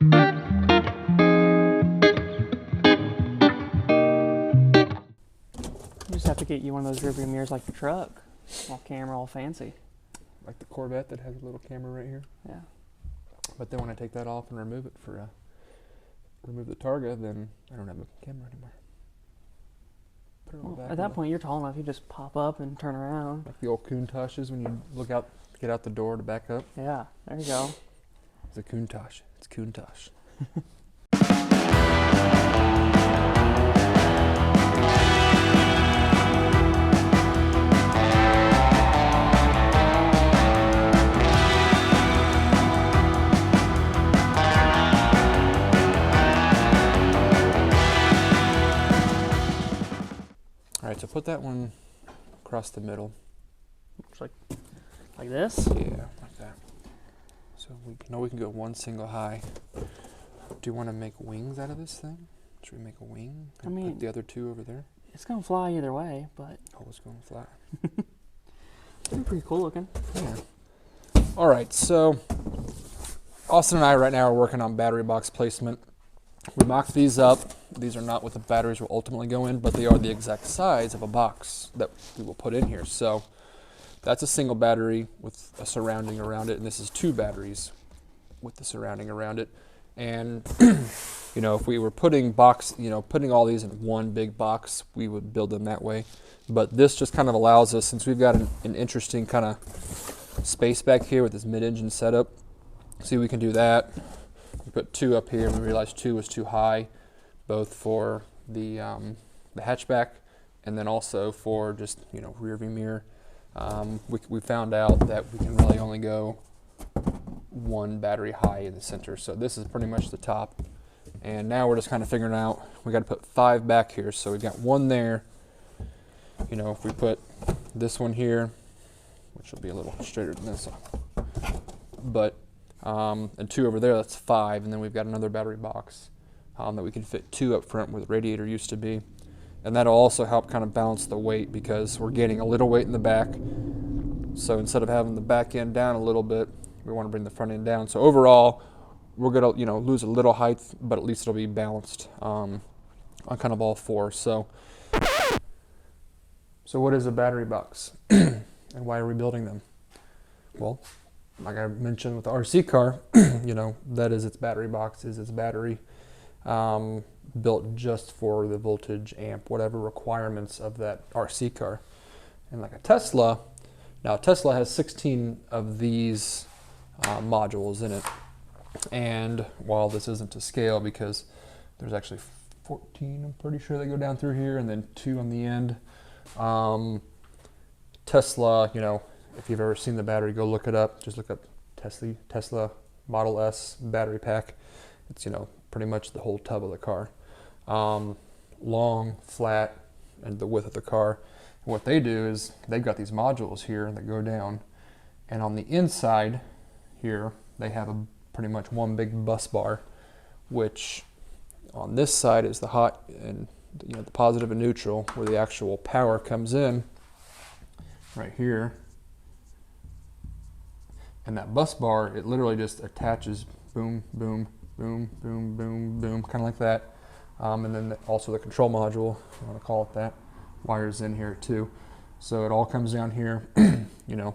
You just have to get you one of those rearview mirrors like the truck. All camera, all fancy. Like the Corvette that has a little camera right here. Yeah. But then when I take that off and remove it for remove the Targa, then I don't have a camera anymore. Put it on the back At that point, you're tall enough. You just pop up and turn around. like the old Countachs when you look out, get out the door to back up. Yeah, there you go. It's a Countach. It's Countach. All right, so put that one across the middle. Looks like this. Yeah, like that. So we know we can go one single high. Do you want to make wings out of this thing? Should we make a wing? I mean, put the other two over there. It's gonna fly either way, but Oh, it's going flat. it's pretty cool looking. Yeah. All right, so Austin and I right now are working on battery box placement. We mocked these up. These are not what the batteries will ultimately go in, but they are the exact size of a box that we will put in here. So that's a single battery with a surrounding around it, and this is two batteries with the surrounding around it. And you know, if we were putting all these in one big box, we would build them that way. But this just kind of allows us, since we've got an interesting kind of space back here with this mid-engine setup, see, we can do that. We put two up here, and we realized two was too high, both for the hatchback and then also for just, you know, rear view mirror. We found out that we can really only go one battery high in the center, so this is pretty much the top. And now we're just kind of figuring out, we got to put 5 back here, so we've got one there. You know, if we put this one here, which will be a little straighter than this, but and 2 over there, that's 5, and then we've got another battery box that we can fit 2 up front where the radiator used to be. And that'll also help kind of balance the weight, because we're gaining a little weight in the back. So instead of having the back end down a little bit, we want to bring the front end down. So overall, we're gonna, you know, lose a little height, but at least it'll be balanced on kind of all 4. So what is a battery box, and why are we building them? Well, like I mentioned with the RC car, you know, that is its battery box, is its battery, built just for the voltage, amp, whatever requirements of that RC car. And like a Tesla, now Tesla has 16 of these modules in it. And while this isn't to scale, because there's actually 14, I'm pretty sure, that go down through here, and then 2 on the end. Tesla, you know, if you've ever seen the battery, go look it up. Just look up Tesla Model S battery pack. It's, you know, pretty much the whole tub of the car. Long, flat, and the width of the car. And what they do is they've got these modules here that go down, and on the inside here they have pretty much one big bus bar, which on this side is the hot and, you know, the positive and neutral, where the actual power comes in right here. And that bus bar, it literally just attaches, boom, boom, boom, boom, boom, boom, kind of like that. And then also the control module, if you want to call it that, wires in here too. So it all comes down here, you know,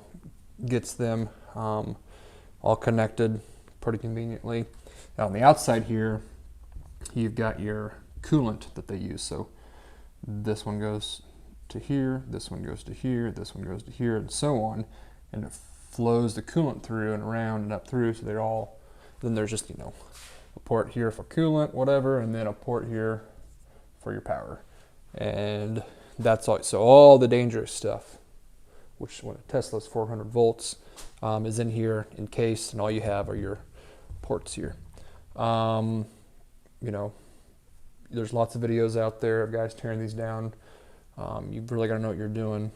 gets them all connected pretty conveniently. Now on the outside here, you've got your coolant that they use. So this one goes to here, this one goes to here, this one goes to here, and so on. And it flows the coolant through and around and up through, so they're all, then there's just, you know, a port here for coolant, whatever, and then a port here for your power. And that's all. So all the dangerous stuff, which when a Tesla's 400 volts, is in here encased, and all you have are your ports here. You know, there's lots of videos out there of guys tearing these down. You've really got to know what you're doing,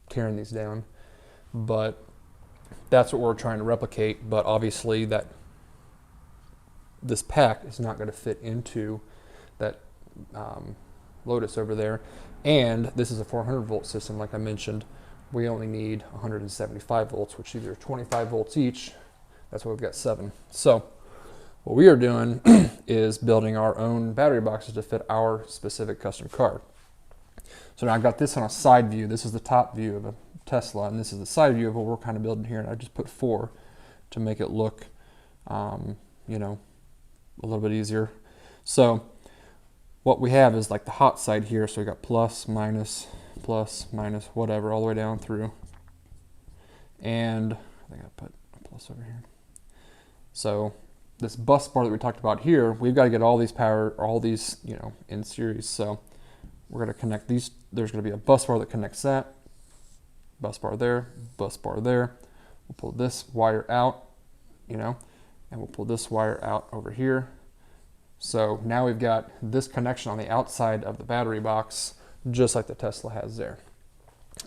tearing these down. But that's what we're trying to replicate. But obviously that this pack is not going to fit into that Lotus over there. And this is a 400 volt system, like I mentioned. We only need 175 volts, which either 25 volts each. That's why we've got 7. So What we are doing is building our own battery boxes to fit our specific custom car. So now I've got this on a side view. This is the top view of a Tesla, and this is the side view of what we're kind of building here. And I just put 4 to make it look, you know, a little bit easier. So what we have is like the hot side here. So we got plus, minus, whatever, all the way down through. And I think I put a plus over here. So this bus bar that we talked about here, we've got to get all these you know, in series. So we're going to connect these. There's going to be a bus bar that connects that. Bus bar there, bus bar there. We'll pull this wire out, you know, and we'll pull this wire out over here. So now we've got this connection on the outside of the battery box, just like the Tesla has there.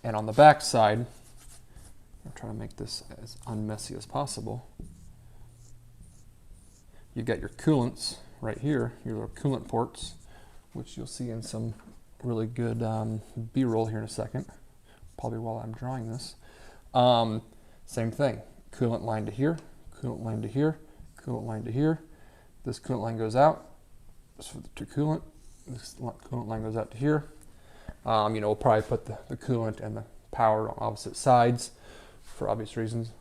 And on the back side, I'm trying to make this as unmessy as possible. You've got your coolants right here, your little coolant ports, which you'll see in some really good B-roll here in a second, probably while I'm drawing this. Same thing, coolant line to here, coolant line to here, coolant line to here. This coolant line goes out to coolant. This coolant line goes out to here. You know, we'll probably put the coolant and the power on opposite sides for obvious reasons.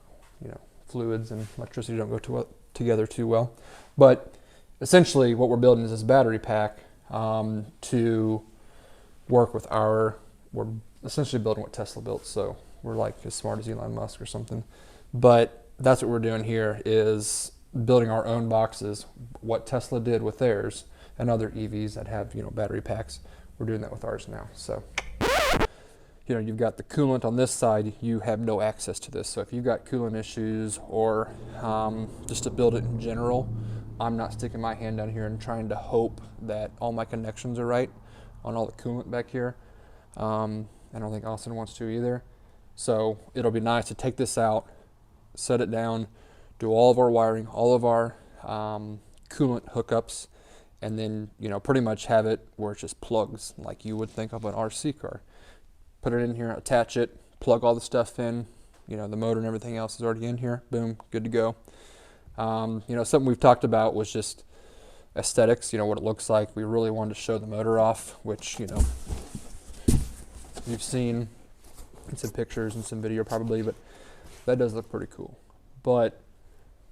You know, fluids and electricity don't go together too well. But essentially what we're building is this battery pack to work with we're essentially building what Tesla built. So we're like as smart as Elon Musk or something. But that's what we're doing here, is building our own boxes, what Tesla did with theirs and other EVs that have, you know, battery packs. We're doing that with ours now. So, you know, you've got the coolant on this side, you have no access to this. So if you've got coolant issues or just to build it in general, I'm not sticking my hand down here and trying to hope that all my connections are right on all the coolant back here. I don't think Austin wants to either. So it'll be nice to take this out, set it down, do all of our wiring, all of our coolant hookups, and then, you know, pretty much have it where it just plugs like you would think of an RC car. Put it in here, attach it, plug all the stuff in, you know, the motor and everything else is already in here. Boom, good to go. You know, something we've talked about was just aesthetics, you know, what it looks like. We really wanted to show the motor off, which, you know, you've seen in some pictures and some video probably, but that does look pretty cool. But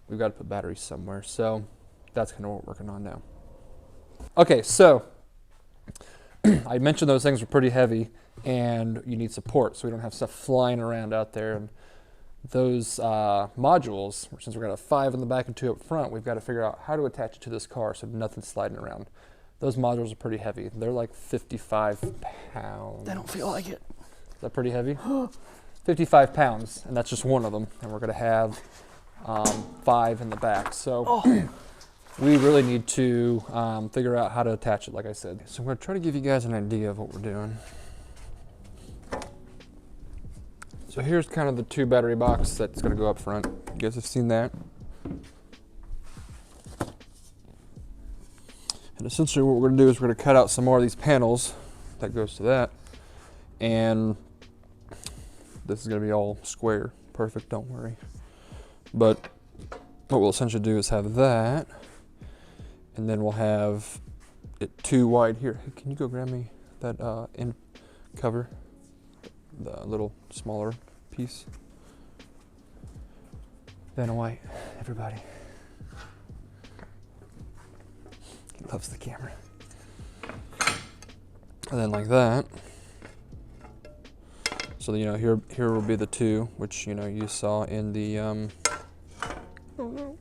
we've got to put batteries somewhere, so that's kind of what we're working on now. Okay, so I mentioned those things are pretty heavy and you need support so we don't have stuff flying around out there. And those modules, since we're going to have 5 in the back and 2 up front, we've got to figure out how to attach it to this car so nothing's sliding around. Those modules are pretty heavy. They're like 55 pounds. They don't feel like it. Is that pretty heavy? 55 pounds, and that's just one of them. And we're going to have 5 in the back. So we really need to figure out how to attach it, like I said. So I'm going to try to give you guys an idea of what we're doing. So here's kind of the 2 battery box that's going to go up front. You guys have seen that. And essentially what we're going to do is we're going to cut out some more of these panels. That goes to that. And this is going to be all square. Perfect, don't worry. But what we'll essentially do is have that. And then we'll have it 2 wide here. Hey, can you go grab me that end cover? The little smaller piece. Vanna White, everybody. He loves the camera. And then like that. So, you know, here will be the 2, which, you know, you saw in the oh no.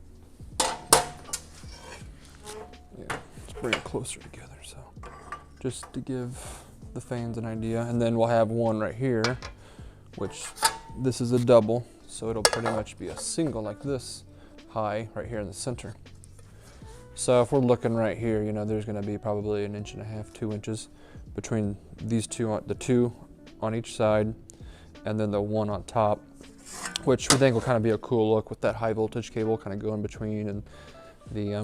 Yeah, let's bring it closer together. So just to give the fans an idea. And then we'll have one right here, which this is a double, so it'll pretty much be a single like this high right here in the center. So if we're looking right here, you know, there's going to be probably 1.5 inches, 2 inches between these two, the 2 on each side, and then the 1 on top, which we think will kind of be a cool look with that high voltage cable kind of going between, and the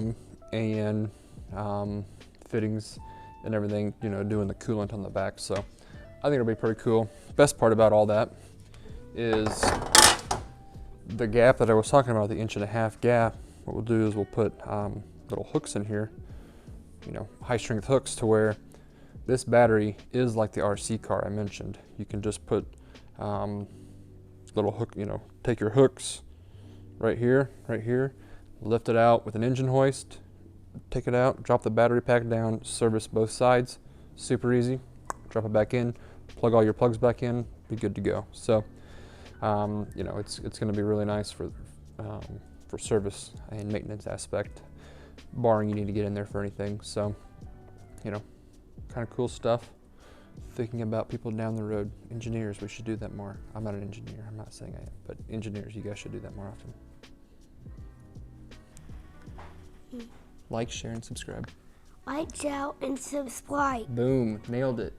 AN fittings and everything, you know, doing the coolant on the back. So I think it'll be pretty cool. Best part about all that is the gap that I was talking about, the 1.5 inch gap, what we'll do is we'll put little hooks in here, you know, high strength hooks, to where this battery is like the RC car I mentioned. You can just put little hook, you know, take your hooks right here, lift it out with an engine hoist, take it out, drop the battery pack down, service both sides, super easy. Drop it back in, plug all your plugs back in, be good to go. So, you know, it's going to be really nice for service and maintenance aspect, barring you need to get in there for anything. So, you know, kind of cool stuff. Thinking about people down the road, engineers, we should do that more. I'm not an engineer, I'm not saying I am, but engineers, you guys should do that more often. Like, share, and subscribe. Like, share, and subscribe. Boom, nailed it.